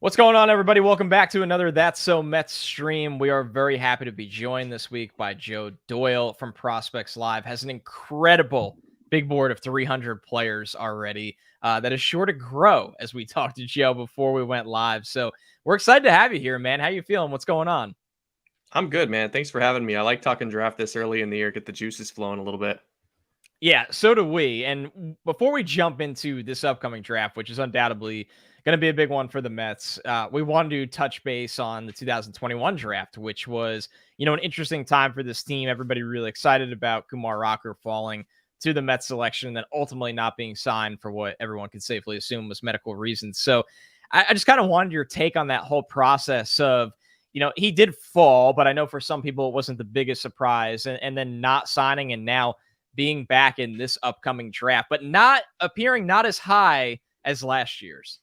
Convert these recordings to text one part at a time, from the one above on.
What's going on, everybody? Welcome back to another That's So Mets stream. We are very happy to be joined this week by Joe Doyle from Prospects Live. Has an incredible big board of 300 players already that is sure to grow as we talked to Joe before we went live. So we're excited to have you here, man. How you feeling? What's going on? I'm good, man. Thanks for having me. I like talking draft this early in the year, get the juices flowing a little bit. Yeah, so do we. And before we jump into this upcoming draft, which is undoubtedly going to be a big one for the Mets, we wanted to touch base on the 2021 draft, which was, an interesting time for this team. Everybody really excited about Kumar Rocker falling to the Mets selection and then ultimately not being signed for what everyone could safely assume was medical reasons. So I just kind of wanted your take on that whole process of, he did fall, but I know for some people it wasn't the biggest surprise, and then not signing and now being back in this upcoming draft, but not appearing not as high as last year's.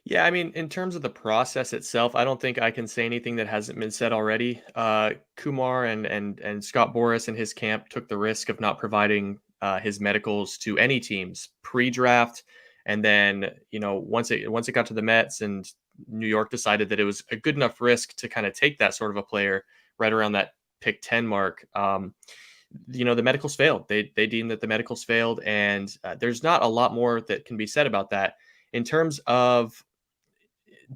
Yeah, I mean, in terms of the process itself, I don't think I can say anything that hasn't been said already. Kumar and Scott Boras and his camp took the risk of not providing his medicals to any teams pre-draft, and then once it got to the Mets and New York decided that it was a good enough risk to kind of take that sort of a player right around that pick 10 mark. The medicals failed. They deemed that the medicals failed, and there's not a lot more that can be said about that. In terms of,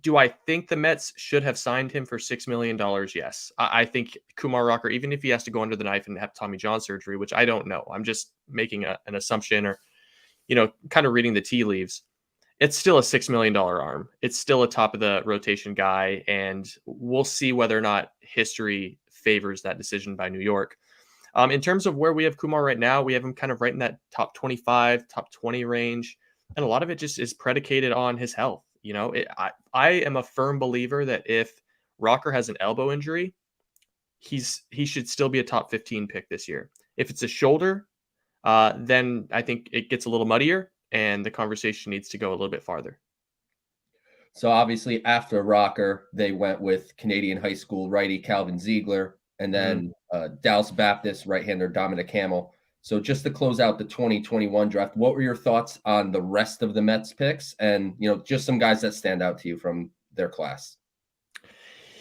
do I think the Mets should have signed him for $6 million? Yes. I think Kumar Rocker, even if he has to go under the knife and have Tommy John surgery, which I don't know, I'm just making an assumption or, kind of reading the tea leaves. It's still a $6 million arm. It's still a top of the rotation guy, and we'll see whether or not history favors that decision by New York. In terms of where we have Kumar right now, we have him kind of right in that top 25, top 20 range. And a lot of it just is predicated on his health. I am a firm believer that if Rocker has an elbow injury, he should still be a top 15 pick this year. If it's a shoulder, then I think it gets a little muddier and the conversation needs to go a little bit farther. So obviously after Rocker, they went with Canadian high school righty Calvin Ziegler, and then Dallas Baptist right-hander Dominic Hamel. So just to close out the 2021 draft, what were your thoughts on the rest of the Mets picks and, just some guys that stand out to you from their class?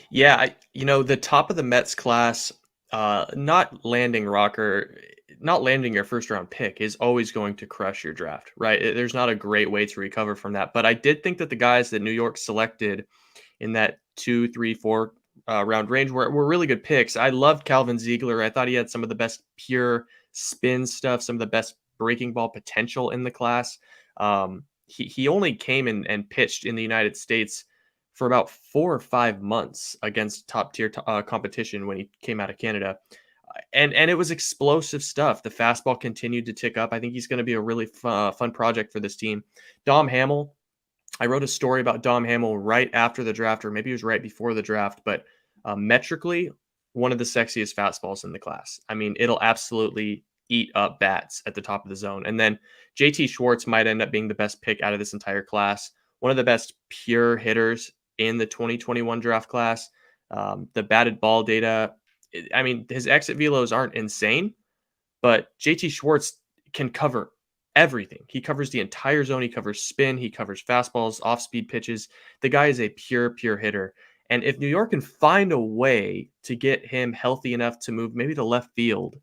Yeah, the top of the Mets class, not landing Rocker, not landing your first round pick is always going to crush your draft, right? There's not a great way to recover from that. But I did think that the guys that New York selected in that 2, 3, 4 round range were really good picks. I loved Calvin Ziegler. I thought he had some of the best pure spin stuff, some of the best breaking ball potential in the class. He only came and pitched in the United States for about 4 or 5 months against top tier competition when he came out of Canada. And it was explosive stuff. The fastball continued to tick up. I think he's going to be a really fun project for this team. Dom Hamel, I wrote a story about Dom Hamel right after the draft, or maybe it was right before the draft, but metrically, one of the sexiest fastballs in the class. I mean, it'll absolutely eat up bats at the top of the zone. And then JT Schwartz might end up being the best pick out of this entire class. One of the best pure hitters in the 2021 draft class. The batted ball data, I mean, his exit velos aren't insane, but JT Schwartz can cover everything. He covers the entire zone. He covers spin. He covers fastballs, off-speed pitches. The guy is a pure hitter. And if New York can find a way to get him healthy enough to move maybe to left field,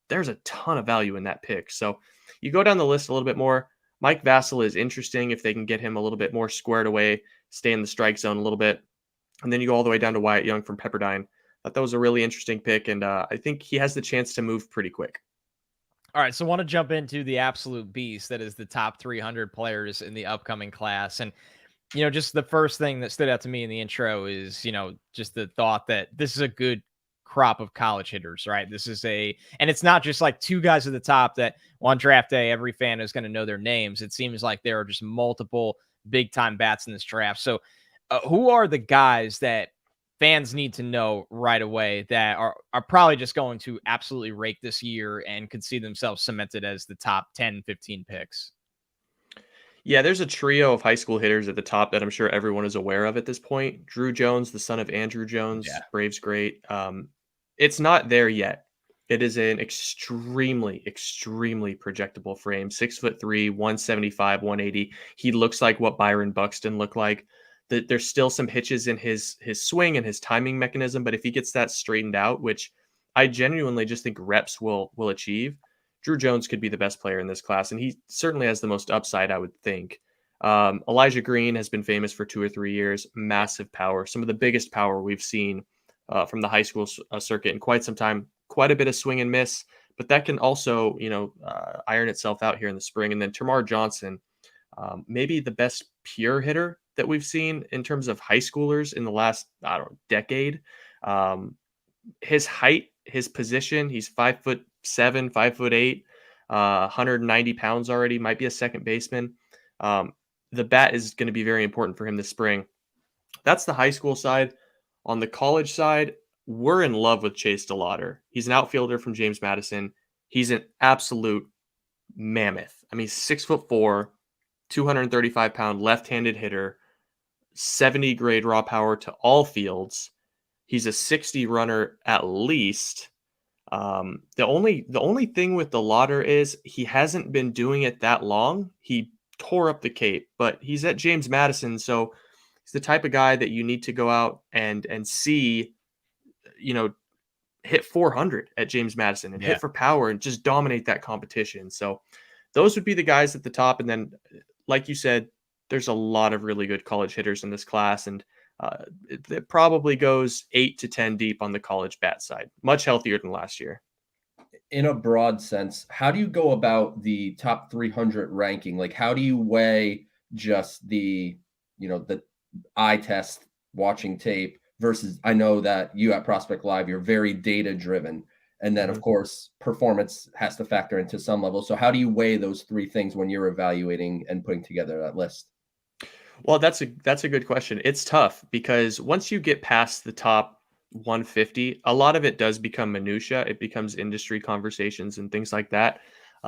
there's a ton of value in that pick. So you go down the list a little bit more. Mike Vasil is interesting if they can get him a little bit more squared away, stay in the strike zone a little bit. And then you go all the way down to Wyatt Young from Pepperdine. I thought that was a really interesting pick, and I think he has the chance to move pretty quick. All right, so I want to jump into the absolute beast that is the top 300 players in the upcoming class. And, just the first thing that stood out to me in the intro is, just the thought that this is a good crop of college hitters, right? And it's not just like two guys at the top that on draft day, every fan is going to know their names. It seems like there are just multiple big time bats in this draft. So who are the guys that fans need to know right away that are probably just going to absolutely rake this year and could see themselves cemented as the top 10, 15 picks? Yeah, there's a trio of high school hitters at the top that I'm sure everyone is aware of at this point. Drew Jones, the son of Andrew Jones, Yeah. Braves great. It's not there yet. It is an extremely, extremely projectable frame. 6'3", 175, 180. He looks like what Byron Buxton looked like. There's still some hitches in his swing and his timing mechanism, but if he gets that straightened out, which I genuinely just think reps will achieve, Drew Jones could be the best player in this class, and he certainly has the most upside, I would think. Elijah Green has been famous for 2 or 3 years. Massive power, some of the biggest power we've seen from the high school circuit in quite some time. Quite a bit of swing and miss, but that can also, iron itself out here in the spring. And then Tamar Johnson, maybe the best pure hitter that we've seen in terms of high schoolers in the last, I don't know, decade. His height, his position, he's 5'7", 5'8", 190 pounds already, might be a second baseman. The bat is going to be very important for him this spring. That's the high school side. On the college side, we're in love with Chase Delotter. He's an outfielder from James Madison. He's an absolute mammoth. I mean, 6'4", 235-pound left-handed hitter, 70 grade raw power to all fields. He's a 60 runner at least. The only thing with Delotter is he hasn't been doing it that long. He tore up the Cape, but he's at James Madison, so he's the type of guy that you need to go out and see, hit 400 at James Madison and hit for power and just dominate that competition. So those would be the guys at the top. And then, like you said, there's a lot of really good college hitters in this class, and it probably goes 8 to 10 deep on the college bat side. Much healthier than last year. In a broad sense, how do you go about the top 300 ranking? Like, how do you weigh just the eye test, watching tape, versus, I know that you at Prospect Live, you're very data driven. And then, of course, performance has to factor into some level. So how do you weigh those three things when you're evaluating and putting together that list? Well, that's a good question. It's tough because once you get past the top 150, a lot of it does become minutia. It becomes industry conversations and things like that.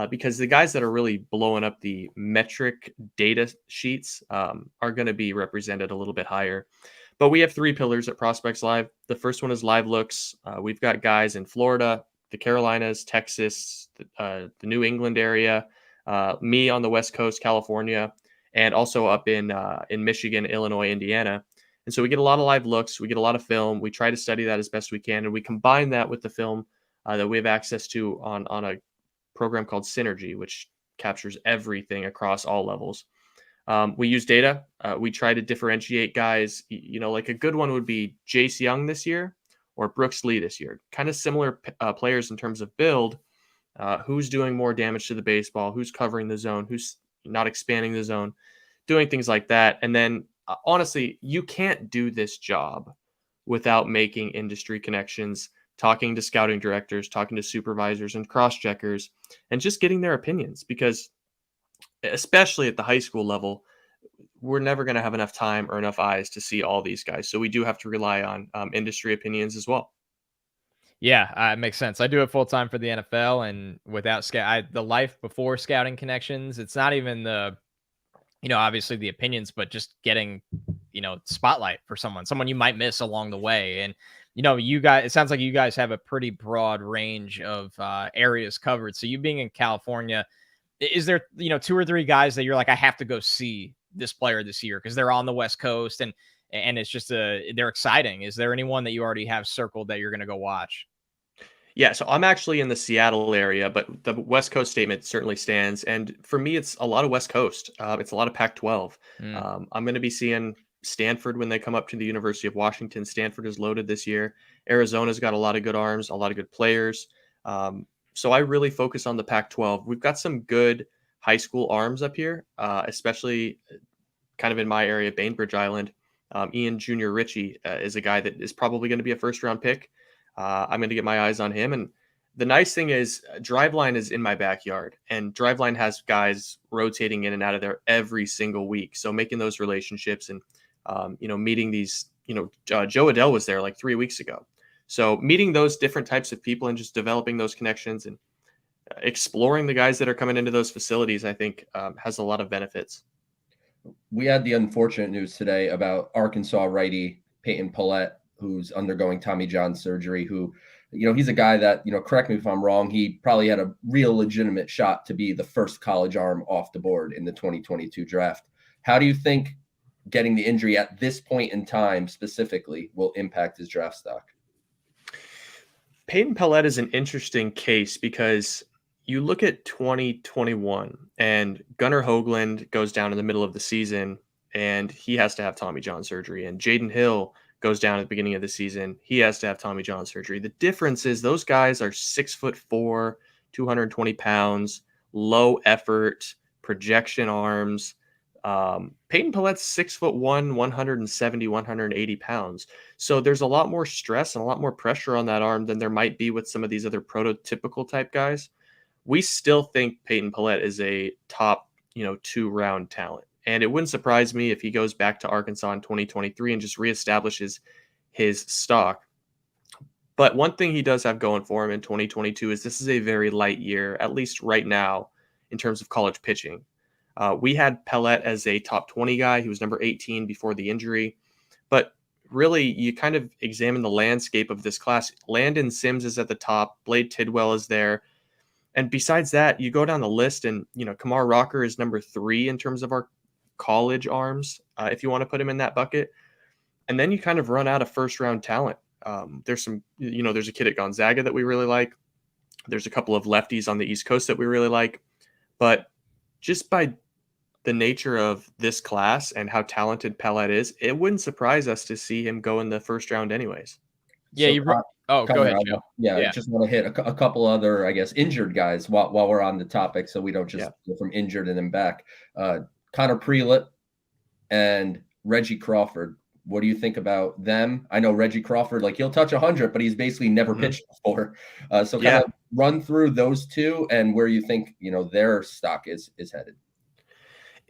Because the guys that are really blowing up the metric data sheets are going to be represented a little bit higher. But we have 3 pillars at Prospects Live. The first one is live looks. We've got guys in Florida, the Carolinas, Texas, the New England area, me on the West Coast, California, and also up in Michigan, Illinois, Indiana. And so we get a lot of live looks. We get a lot of film. We try to study that as best we can. And we combine that with the film that we have access to on a program called Synergy, which captures everything across all levels. We use data. We try to differentiate guys, like a good one would be Jace Young this year or Brooks Lee this year. Kind of similar players in terms of build. Who's doing more damage to the baseball? Who's covering the zone? Who's not expanding the zone? Doing things like that. And then, honestly, you can't do this job without making industry connections, talking to scouting directors, talking to supervisors and cross-checkers, and just getting their opinions, because especially at the high school level, we're never going to have enough time or enough eyes to see all these guys. So we do have to rely on industry opinions as well. Yeah, it makes sense. I do it full time for the NFL, and without the life before scouting connections, it's not even the, obviously the opinions, but just getting, spotlight for someone you might miss along the way. And, you guys, it sounds like you guys have a pretty broad range of areas covered. So you being in California, is there, 2 or 3 guys that you're like, I have to go see this player this year because they're on the West Coast and it's just they're exciting. Is there anyone that you already have circled that you're going to go watch? Yeah, so I'm actually in the Seattle area, but the West Coast statement certainly stands. And for me, it's a lot of West Coast. It's a lot of Pac-12. I'm going to be seeing Stanford when they come up to the University of Washington. Stanford is loaded this year. Arizona's got a lot of good arms, a lot of good players. So I really focus on the Pac-12. We've got some good high school arms up here, especially kind of in my area, Bainbridge Island. Ian Jr. Ritchie is a guy that is probably going to be a first-round pick. I'm going to get my eyes on him. And the nice thing is Driveline is in my backyard, and Driveline has guys rotating in and out of there every single week. So making those relationships and, meeting these, Joe Adele was there like 3 weeks ago. So meeting those different types of people and just developing those connections and exploring the guys that are coming into those facilities, I think has a lot of benefits. We had the unfortunate news today about Arkansas righty Payton Paulette, who's undergoing Tommy John surgery, who he's a guy that, correct me if I'm wrong, he probably had a real legitimate shot to be the first college arm off the board in the 2022 draft. How do you think getting the injury at this point in time specifically will impact his draft stock? Payton Paulette is an interesting case because you look at 2021 and Gunnar Hoagland goes down in the middle of the season and he has to have Tommy John surgery, and Jaden Hill goes down at the beginning of the season. He has to have Tommy John surgery. The difference is those guys are 6'4", 220 pounds, low effort, projection arms. Payton Paulette's 6'1", 170, 180 pounds. So there's a lot more stress and a lot more pressure on that arm than there might be with some of these other prototypical type guys. We still think Payton Paulette is a top, 2-round talent. And it wouldn't surprise me if he goes back to Arkansas in 2023 and just reestablishes his stock. But one thing he does have going for him in 2022 is this is a very light year, at least right now, in terms of college pitching. We had Paulette as a top 20 guy. He was number 18 before the injury. But really, you kind of examine the landscape of this class. Landon Sims is at the top. Blade Tidwell is there. And besides that, you go down the list and, Kamar Rocker is number 3 in terms of our college arms, if you want to put him in that bucket. And then you kind of run out of first-round talent. There's some, there's a kid at Gonzaga that we really like. There's a couple of lefties on the East Coast that we really like. But just by the nature of this class and how talented Paulette is, it wouldn't surprise us to see him go in the first round anyways. Yeah, so, go ahead, Joe. I just want to hit a couple other, I guess, injured guys while we're on the topic, so we don't just go from injured and then back. Conor Priela and Reggie Crawford. What do you think about them? I know Reggie Crawford, he'll touch 100, but he's basically never pitched before. So kind of run through those two and where you think, their stock is headed.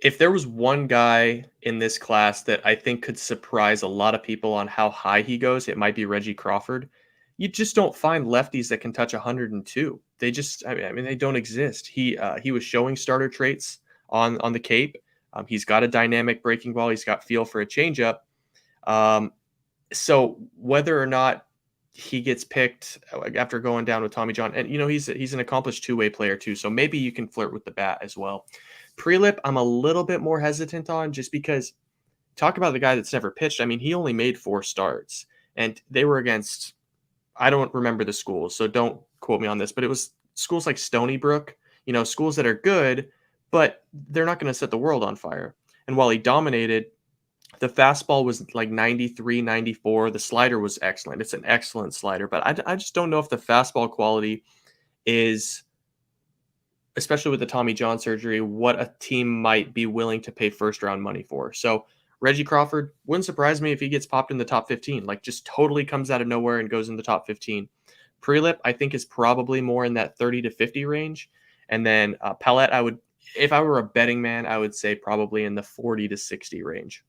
If there was one guy in this class that I think could surprise a lot of people on how high he goes, it might be Reggie Crawford. You just don't find lefties that can touch 102. They just, they don't exist. He was showing starter traits on the Cape. He's got a dynamic breaking ball. He's got feel for a changeup. So whether or not he gets picked after going down with Tommy John, and he's an accomplished two-way player too. So maybe you can flirt with the bat as well. Prelip, I'm a little bit more hesitant on just because talk about the guy that's never pitched. He only made 4 starts and they were against, I don't remember the schools, so don't quote me on this, but it was schools like Stony Brook, schools that are good, but they're not going to set the world on fire. And while he dominated, the fastball was like 93, 94. The slider was excellent. It's an excellent slider, but I just don't know if the fastball quality is, especially with the Tommy John surgery, what a team might be willing to pay first-round money for. So Reggie Crawford, wouldn't surprise me if he gets popped in the top 15, just totally comes out of nowhere and goes in the top 15. Prelip, I think, is probably more in that 30 to 50 range. And then Paulette, if I were a betting man, I would say probably in the 40 to 60 range.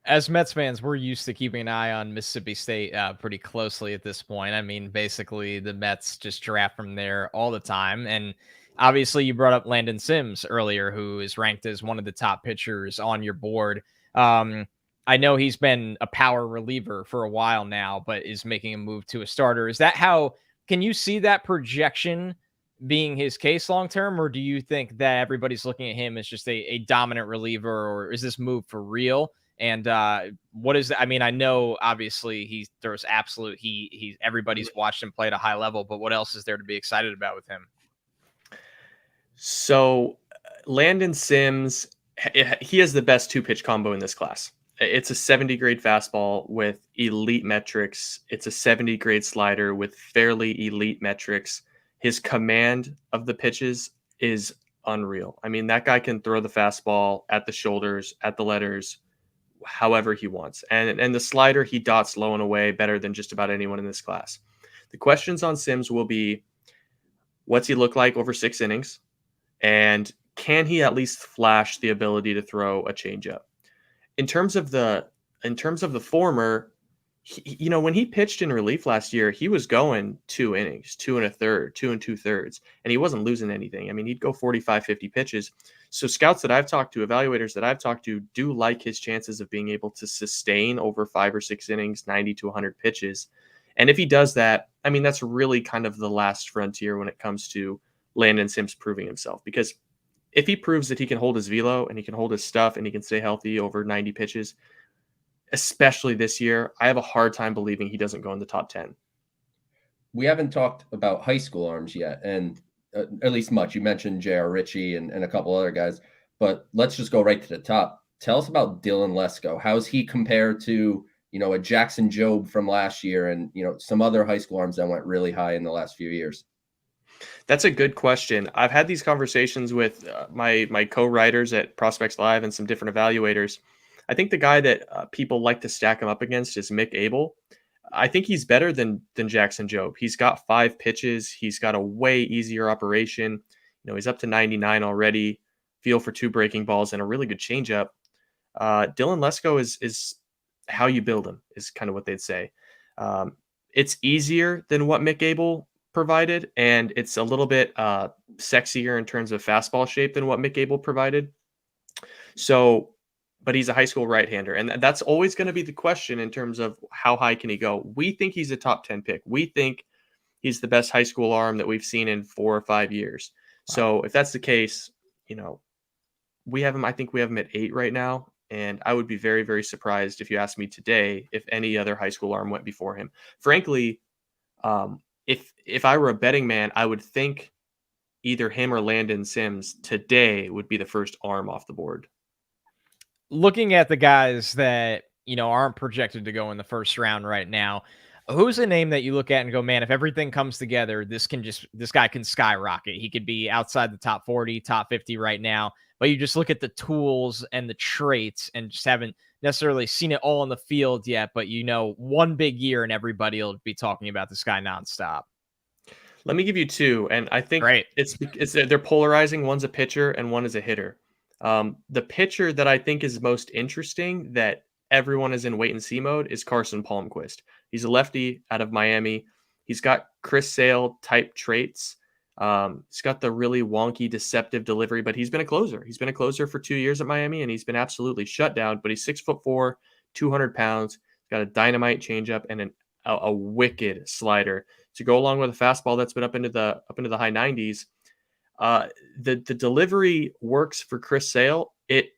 As Mets fans, we're used to keeping an eye on Mississippi State pretty closely at this point. Basically, the Mets just draft from there all the time. And obviously, you brought up Landon Sims earlier, who is ranked as one of the top pitchers on your board. I know he's been a power reliever for a while now, but is making a move to a starter. Is that how, can you see that projection being his case long-term, or do you think that everybody's looking at him as just a dominant reliever, or is this move for real? And what is that? I know obviously he throws absolute heat. Everybody's watched him play at a high level, but what else is there to be excited about with him? So Landon Sims, he has the best 2-pitch combo in this class. It's a 70 grade fastball with elite metrics. It's a 70 grade slider with fairly elite metrics. His command of the pitches is unreal. That guy can throw the fastball at the shoulders, at the letters, however he wants. And the slider, he dots low and away better than just about anyone in this class. The questions on Sims will be, what's he look like over 6 innings? And can he at least flash the ability to throw a changeup? In terms of the former, when he pitched in relief last year, he was going 2 innings, 2 1/3, 2 2/3, and he wasn't losing anything. He'd go 45, 50 pitches. So scouts that I've talked to, evaluators that I've talked to, do like his chances of being able to sustain over 5 or 6 innings, 90 to 100 pitches. And if he does that, I mean, that's really kind of the last frontier when it comes to Landon Sims proving himself. Because if he proves that he can hold his velo and he can hold his stuff and he can stay healthy over 90 pitches, especially this year, I have a hard time believing he doesn't go in the top 10. We haven't talked about high school arms yet, and at least much. You mentioned J.R. Ritchie and a couple other guys, but let's just go right to the top. Tell us about Dylan Lesko. How's he compared to, a Jackson Jobe from last year and, some other high school arms that went really high in the last few years? That's a good question. I've had these conversations with my co-writers at Prospects Live and some different evaluators. I think the guy that people like to stack him up against is Mick Abel. I think he's better than Jackson Jobe. He's got 5 pitches. He's got a way easier operation. He's up to 99 already. Feel for 2 breaking balls and a really good changeup. Dylan Lesko is how you build him, is kind of what they'd say. It's easier than what Mick Abel provided, and it's a little bit sexier in terms of fastball shape than what Mick Abel provided. So, but he's a high school right-hander, and that's always going to be the question in terms of how high can he go. We think he's a top 10 pick. We think he's the best high school arm that we've seen in 4 or 5 years. Wow. So if that's the case, we have him. I think we have him at 8 right now. And I would be very, very surprised if you asked me today if any other high school arm went before him. Frankly, if I were a betting man, I would think either him or Landon Sims today would be the first arm off the board. Looking at the guys that, aren't projected to go in the first round right now, who's a name that you look at and go, man, if everything comes together, this guy can skyrocket. He could be outside the top 40, top 50 right now. But you just look at the tools and the traits and just haven't necessarily seen it all on the field yet. But, one big year and everybody will be talking about this guy nonstop. Let me give you 2. And I think it's they're polarizing. One's a pitcher and one is a hitter. The pitcher that I think is most interesting that everyone is in wait and see mode is Carson Palmquist. He's a lefty out of Miami. He's got Chris Sale type traits. He's got the really wonky, deceptive delivery, but he's been a closer. He's been a closer for 2 years at Miami, and he's been absolutely shut down. But he's 6'4", 200 pounds. He's got a dynamite changeup and a wicked slider to go along with a fastball that's been up into the high 90s. The delivery works for Chris Sale. It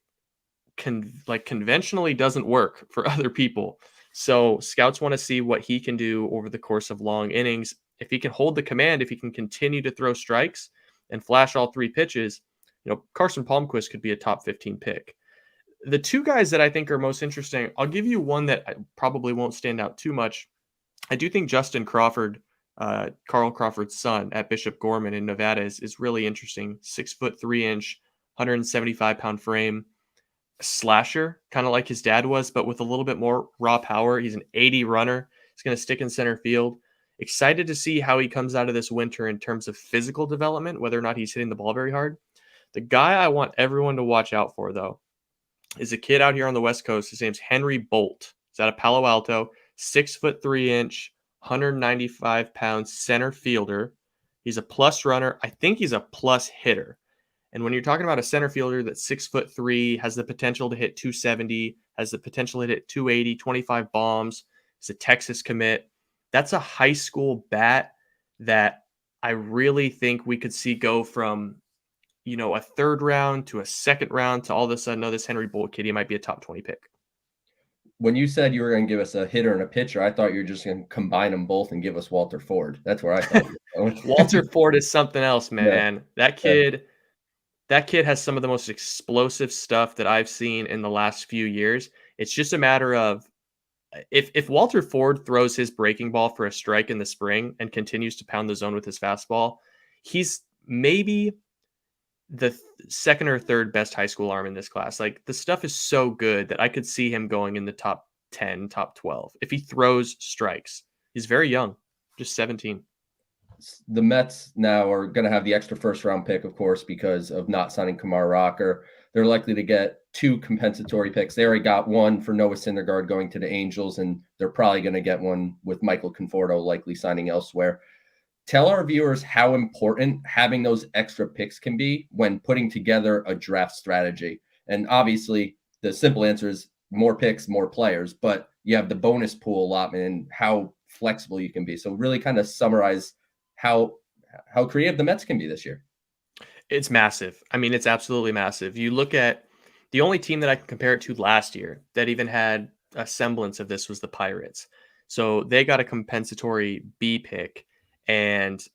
conventionally doesn't work for other people. So scouts want to see what he can do over the course of long innings. If he can hold the command, if he can continue to throw strikes and flash all 3 pitches, Carson Palmquist could be a top 15 pick. The 2 guys that I think are most interesting, I'll give you one that probably won't stand out too much. I do think Justin Crawford, Carl Crawford's son at Bishop Gorman in Nevada is really interesting. 6'3", 175-pound frame, slasher, kind of like his dad was, but with a little bit more raw power. He's an 80 runner. He's going to stick in center field. Excited to see how he comes out of this winter in terms of physical development, whether or not he's hitting the ball very hard. The guy I want everyone to watch out for, though, is a kid out here on the West Coast. His name's Henry Bolt. He's out of Palo Alto, 6'3", 195-pound center fielder. He's a plus runner. I think he's a plus hitter. And when you're talking about a center fielder that's 6'3", has the potential to hit 270, has the potential to hit 280, 25 bombs, is a Texas commit. That's a high school bat that I really think we could see go from, a 3rd round to a 2nd round to all of a sudden, this Henry Bolt kid, he might be a top 20 pick. When you said you were going to give us a hitter and a pitcher, I thought you were just going to combine them both and give us Walter Ford. That's where I thought you were going. Walter Ford is something else, man. Yeah. That kid has some of the most explosive stuff that I've seen in the last few years. It's just a matter of if Walter Ford throws his breaking ball for a strike in the spring and continues to pound the zone with his fastball, he's maybe the 2nd or 3rd best high school arm in this class. Like, the stuff is so good that I could see him going in the top 10, top 12 if he throws strikes. He's very young, just 17. The Mets now are going to have the extra 1st-round pick, of course, because of not signing Kumar Rocker. They're likely to get 2 compensatory picks. They already got one for Noah Syndergaard going to the Angels, and they're probably going to get one with Michael Conforto likely signing elsewhere. Tell our viewers how important having those extra picks can be when putting together a draft strategy. And obviously, the simple answer is more picks, more players, but you have the bonus pool allotment and how flexible you can be. So really kind of summarize how creative the Mets can be this year. It's massive. I mean, it's absolutely massive. You look at the only team that I can compare it to last year that even had a semblance of this was the Pirates. So they got a compensatory B pick, and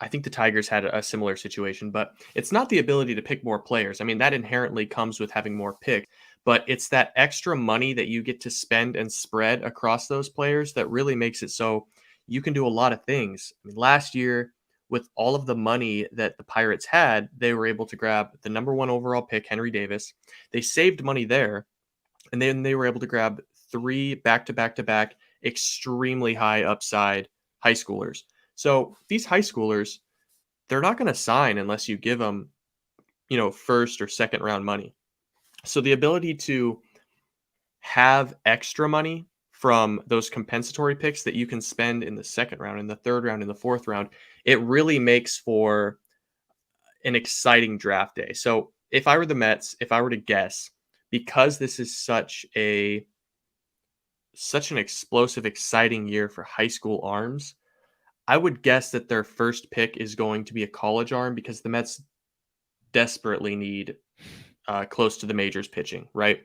I think the Tigers had a similar situation, but it's not the ability to pick more players. I mean, that inherently comes with having more picks, but it's that extra money that you get to spend and spread across those players that really makes it so you can do a lot of things. I mean, last year, with all of the money that the Pirates had, they were able to grab the number 1 overall pick, Henry Davis. They saved money there, and then they were able to grab 3 back-to-back-to-back extremely high upside high schoolers. So these high schoolers, they're not going to sign unless you give them, first or second round money. So the ability to have extra money from those compensatory picks that you can spend in the second round, in the third round, in the fourth round, it really makes for an exciting draft day. So if I were the Mets, if I were to guess, because this is such an explosive, exciting year for high school arms, I would guess that their first pick is going to be a college arm because the Mets desperately need close to the majors pitching, right?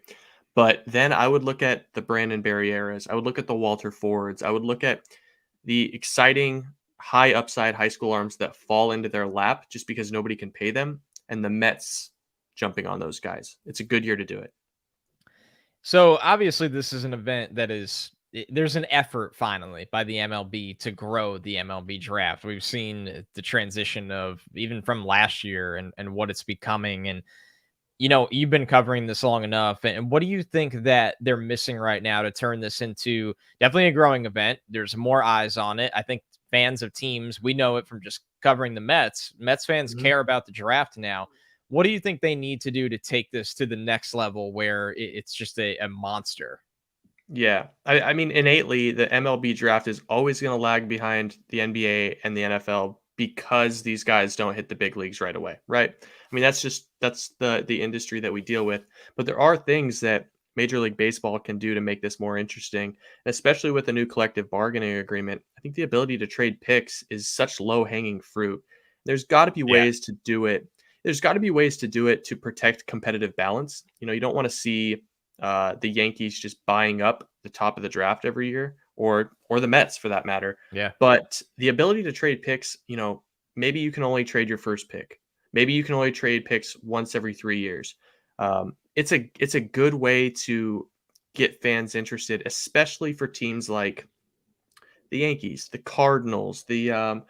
But then I would look at the Brandon Barrieras. I would look at the Walter Fords. I would look at the exciting high upside high school arms that fall into their lap just because nobody can pay them, and the Mets jumping on those guys. It's a good year to do it. So obviously this is an event that there's an effort finally by the MLB to grow the MLB draft. We've seen the transition of even from last year and what it's becoming. And, you've been covering this long enough. And what do you think that they're missing right now to turn this into definitely a growing event? There's more eyes on it. I think fans of teams, we know it from just covering the Mets. Mets fans care about the draft now. What do you think they need to do to take this to the next level where it's just a monster? Yeah. I mean, innately, the MLB draft is always going to lag behind the NBA and the NFL because these guys don't hit the big leagues right away, right? I mean, that's the industry that we deal with. But there are things that Major League Baseball can do to make this more interesting, and especially with a new collective bargaining agreement. I think the ability to trade picks is such low-hanging fruit. There's got to be ways to do it. There's got to be ways to do it to protect competitive balance. You don't want to see the Yankees just buying up the top of the draft every year, or the Mets for that matter. Yeah. But the ability to trade picks, maybe you can only trade your first pick. Maybe you can only trade picks once every 3 years. It's a good way to get fans interested, especially for teams like the Yankees, the Cardinals, the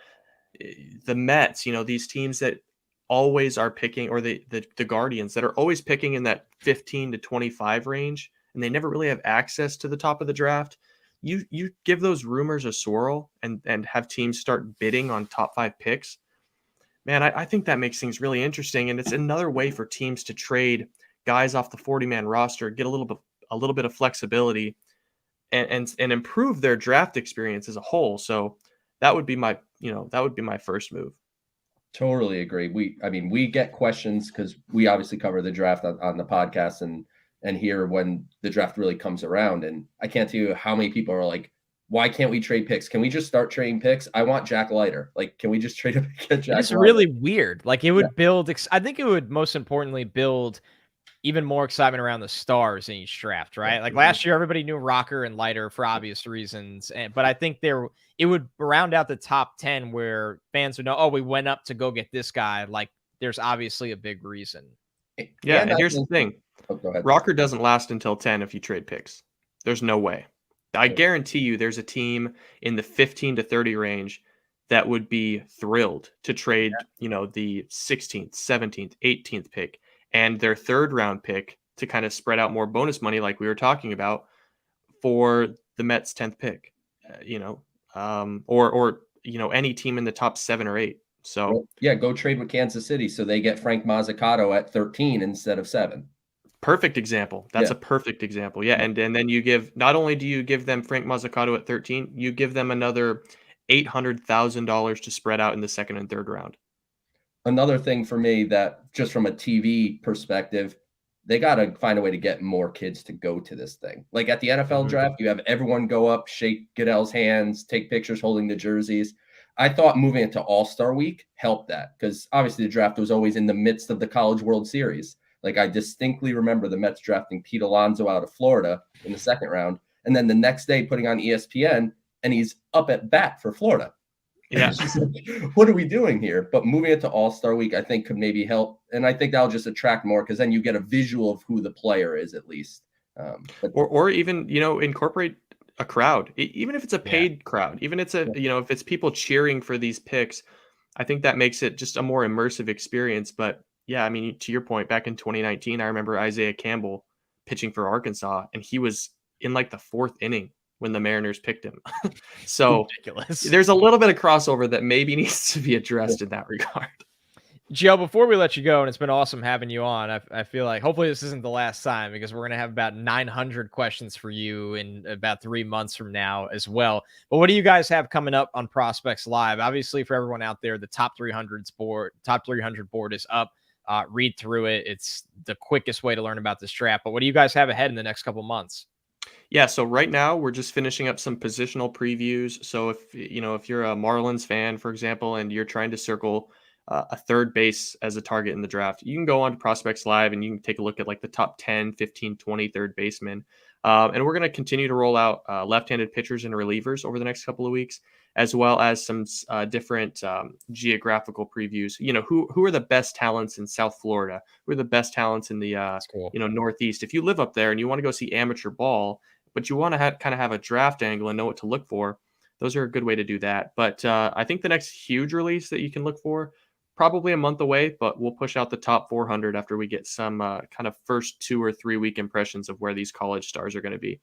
Mets. These teams that always are picking, or the Guardians that are always picking in that 15 to 25 range, and they never really have access to the top of the draft. You give those rumors a swirl and have teams start bidding on top 5 picks. Man, I think that makes things really interesting, and it's another way for teams to trade guys off the 40-man roster, get a little bit of flexibility, and improve their draft experience as a whole. So that would be my first move. Totally agree. We get questions because we obviously cover the draft on the podcast and here when the draft really comes around. And I can't tell you how many people are like, why can't we trade picks? Can we just start trading picks? I want Jack Leiter. Like, can we just trade a pick at Jack Leiter? It's really weird. Like it would build, I think it would most importantly build even more excitement around the stars in each draft, right? Like last year, everybody knew Rocker and Leiter for obvious reasons. But I think it would round out the top 10 where fans would know, oh, we went up to go get this guy. Like there's obviously a big reason. Yeah. And here's the thing. Oh, go ahead. Rocker doesn't last until 10 if you trade picks. There's no way. I guarantee you there's a team in the 15 to 30 range that would be thrilled to trade, the 16th, 17th, 18th pick and their third round pick to kind of spread out more bonus money like we were talking about for the Mets 10th pick, or any team in the top 7 or 8. So go trade with Kansas City so they get Frank Mazzucato at 13 instead of 7. Perfect example. That's a perfect example. Yeah. And then not only do you give them Frank Mazzucato at 13, you give them another $800,000 to spread out in the second and third round. Another thing for me that just from a TV perspective, they got to find a way to get more kids to go to this thing. Like at the NFL draft, you have everyone go up, shake Goodell's hands, take pictures holding the jerseys. I thought moving it to All-Star Week helped that because obviously the draft was always in the midst of the College World Series. Like I distinctly remember the Mets drafting Pete Alonso out of Florida in the second round, and then the next day putting on ESPN, and he's up at bat for Florida. Yeah. Like, what are we doing here? But moving it to All-Star Week, I think could maybe help. And I think that'll just attract more because then you get a visual of who the player is at least. Or even, incorporate a crowd, even if it's a paid crowd, even if it's if it's people cheering for these picks, I think that makes it just a more immersive experience. But yeah, I mean, to your point, back in 2019, I remember Isaiah Campbell pitching for Arkansas, and he was in like the fourth inning when the Mariners picked him. So ridiculous. There's a little bit of crossover that maybe needs to be addressed in that regard. Joe, before we let you go, and it's been awesome having you on, I feel like hopefully this isn't the last time because we're going to have about 900 questions for you in about 3 months from now as well. But what do you guys have coming up on Prospects Live? Obviously, for everyone out there, the top 300 board is up. Read through it. It's the quickest way to learn about this draft. But what do you guys have ahead in the next couple months? Yeah, so right now we're just finishing up some positional previews. So if you're a Marlins fan, for example, and you're trying to circle a third base as a target in the draft, you can go on to Prospects Live and you can take a look at like the top 10, 15, 20 third basemen. And we're going to continue to roll out left-handed pitchers and relievers over the next couple of weeks, as well as some different geographical previews. Who are the best talents in South Florida? Who are the best talents in the cool. Northeast? If you live up there and you want to go see amateur ball, but you want to kind of have a draft angle and know what to look for, those are a good way to do that. But I think the next huge release that you can look for, probably a month away, but we'll push out the top 400 after we get some kind of first 2 or 3 week impressions of where these college stars are going to be.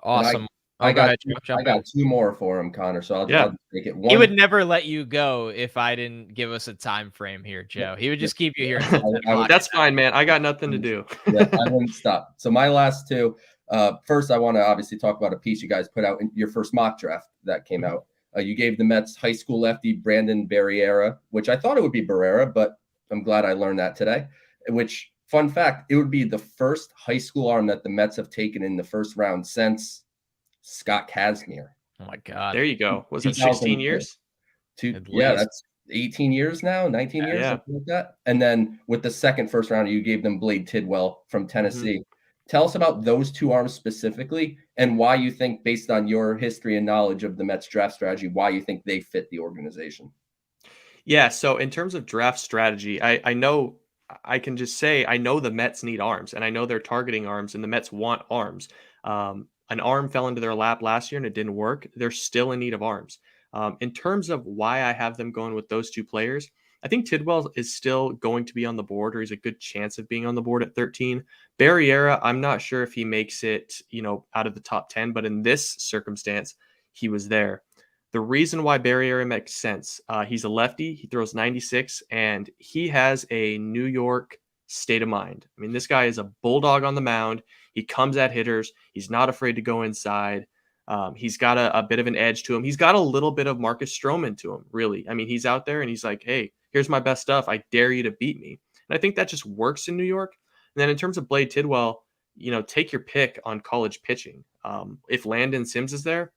Awesome. I got 2 more for him, Connor. So I'll take it. He would never let you go if I didn't give us a time frame here, Joe. He would just keep you here. That's fine, man. I got nothing to do. Yeah, I wouldn't stop. So my last 2. First, I want to obviously talk about a piece you guys put out in your first mock draft that came out. You gave the Mets high school lefty Brandon Barriera, which I thought it would be Barrera, but I'm glad I learned that today. Which, fun fact, it would be the first high school arm that the Mets have taken in the first round since Scott Kazmir. Oh my God! There you go. Was it 16 years? Yeah, that's 18 years now, 19 years, something like that. And then with the second first round, you gave them Blade Tidwell from Tennessee. Mm-hmm. Tell us about those 2 arms specifically and why you think, based on your history and knowledge of the Mets draft strategy, why you think they fit the organization. Yeah, so in terms of draft strategy, I know I can just say I know the Mets need arms, and I know they're targeting arms, and the Mets want arms. An arm fell into their lap last year, and it didn't work. They're still in need of arms. In terms of why I have them going with those 2 players, I think Tidwell is still going to be on the board, or he's a good chance of being on the board at 13. Barriera, I'm not sure if he makes it, out of the top 10, but in this circumstance, he was there. The reason why Barriera makes sense, he's a lefty, he throws 96, and he has a New York state of mind. I mean, this guy is a bulldog on the mound. He comes at hitters. He's not afraid to go inside. He's got a bit of an edge to him. He's got a little bit of Marcus Stroman to him, really. I mean, he's out there and he's like, hey, here's my best stuff. I dare you to beat me. And I think that just works in New York. And then in terms of Blade Tidwell, take your pick on college pitching. If Landon Sims is there,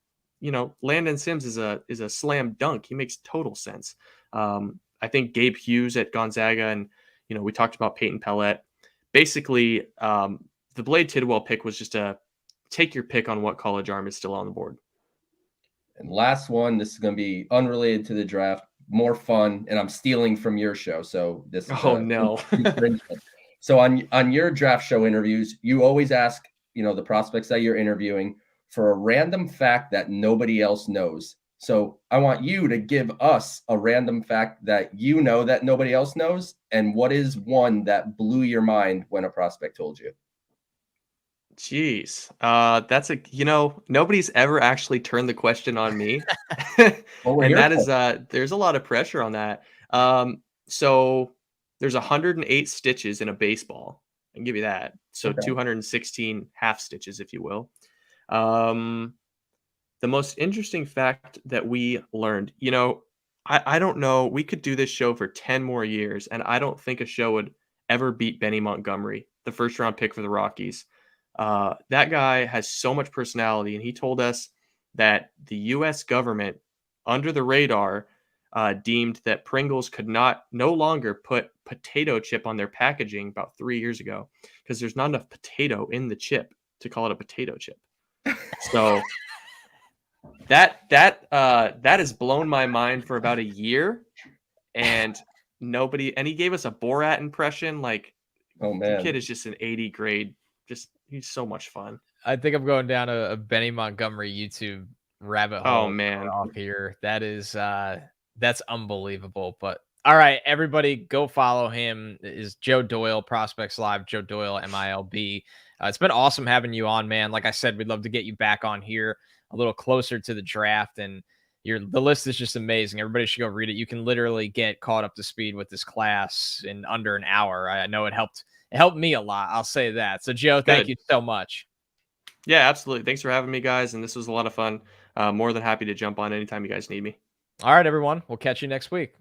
Landon Sims is a slam dunk. He makes total sense. I think Gabe Hughes at Gonzaga, and we talked about Payton Paulette. Basically, the Blade Tidwell pick was just a take your pick on what college arm is still on the board. And last one, this is going to be unrelated to the draft, more fun, and I'm stealing from your show. So this. No. So on your draft show interviews, you always ask, the prospects that you're interviewing for a random fact that nobody else knows. So I want you to give us a random fact that that nobody else knows. And what is one that blew your mind when a prospect told you? Jeez. That's nobody's ever actually turned the question on me. And that is, there's a lot of pressure on that. So there's 108 stitches in a baseball. I can give you that. So 216 half stitches, if you will. The most interesting fact that we learned, I don't know. We could do this show for 10 more years, and I don't think a show would ever beat Benny Montgomery the first round pick for the Rockies. That guy has so much personality, and he told us that the U.S. government, under the radar, deemed that Pringles could no longer put potato chip on their packaging about 3 years ago because there's not enough potato in the chip to call it a potato chip. So that has blown my mind for about a year, and he gave us a Borat impression. Like, oh man, the kid is just an 80 grade. He's so much fun. I think I'm going down a Benny Montgomery YouTube rabbit hole. Oh man, off here. That is that's unbelievable. But all right, everybody, go follow him. It is Joe Doyle, Prospects Live, Joe Doyle, MILB. It's been awesome having you on, man. Like I said, we'd love to get you back on here a little closer to the draft, and the list is just amazing. Everybody should go read it. You can literally get caught up to speed with this class in under an hour. I know it helped me a lot. I'll say that. So Joe, thank you so much. Yeah, absolutely. Thanks for having me, guys. And this was a lot of fun. More than happy to jump on anytime you guys need me. All right, everyone. We'll catch you next week.